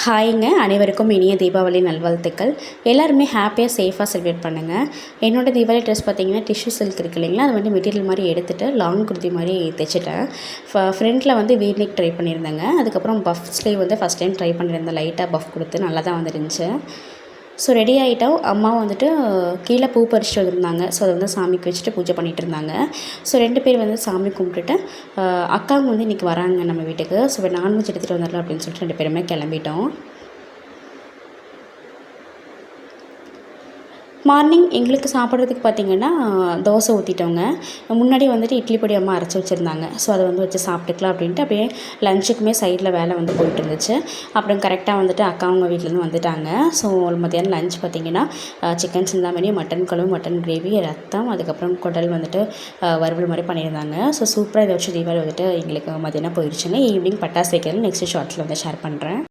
ஹாய்ங்க, அனைவருக்கும் இனிய தீபாவளி நல்வாழ்த்துக்கள். எல்லாருமே ஹாப்பியாக சேஃபாக செலிப்ரேட் பண்ணுங்கள். என்னோடய தீபாவளி ட்ரெஸ் பார்த்திங்கன்னா டிஷ்யூ சில்க் இருக்குது இல்லைங்களா, அது வந்து மெட்டீரியல் மாதிரி எடுத்துகிட்டு லாங் குர்த்தி மாதிரி தைச்சிட்டேன். ஃப்ரண்ட்டில் வந்து வீட்னெக் ட்ரை பண்ணியிருந்தேங்க. அதுக்கப்புறம் பஃப் ஸ்லீவ் வந்து ஃபஸ்ட் டைம் ட்ரை பண்ணியிருந்தேன். லைட்டாக பஃப் கொடுத்து நல்லா தான் வந்துருந்துச்சு. ஸோ ரெடி ஆகிட்டோம். அம்மாவும் வந்துட்டு கீழே பூ பறிச்சுட்டு வந்திருந்தாங்க. ஸோ அதை வந்து சாமிக்கு வச்சுட்டு பூஜை பண்ணிகிட்டு இருந்தாங்க. ஸோ 2 பேர் வந்து சாமி கும்பிட்டுட்டு அக்காவும் வந்து இன்றைக்கி வராங்க நம்ம வீட்டுக்கு. ஸோ நான்வெஜ் எடுத்துகிட்டு வந்துடலாம் அப்படின்னு சொல்லிட்டு 2 பேருமே கிளம்பிட்டோம். மார்னிங் எங்களுக்கு சாப்பிட்றதுக்கு பார்த்திங்கன்னா தோசை ஊற்றிட்டோங்க. முன்னாடி வந்துட்டு இட்லி பொடி அம்மா அரைச்சி வச்சுருந்தாங்க. ஸோ அதை வந்து வச்சு சாப்பிட்டுக்கலாம் அப்படின்ட்டு அப்படியே லஞ்சுக்குமே சைடில் வேலை வந்து போயிட்டு இருந்துச்சு. அப்புறம் கரெக்டாக வந்துட்டு அக்கா அவங்க வீட்டிலேருந்து வந்துட்டாங்க. ஸோ மத்தியானம் லஞ்ச் பார்த்திங்கன்னா சிக்கன் சிந்தாமணி, மட்டன் குழம்பு, மட்டன் கிரேவி, ரத்தம், அதுக்கப்புறம் குடல் வந்துட்டு வறுவல் மாதிரி பண்ணியிருந்தாங்க. ஸோ சூப்பராக இதை வச்சு தீபாவளி வந்துட்டு எங்களுக்கு மத்தியானம் போயிடுச்சுங்க. ஈவினிங் பட்டாசு வைக்கிறது நெக்ஸ்ட் ஷார்ட்ஸில் வந்து ஷேர் பண்ணுறேன்.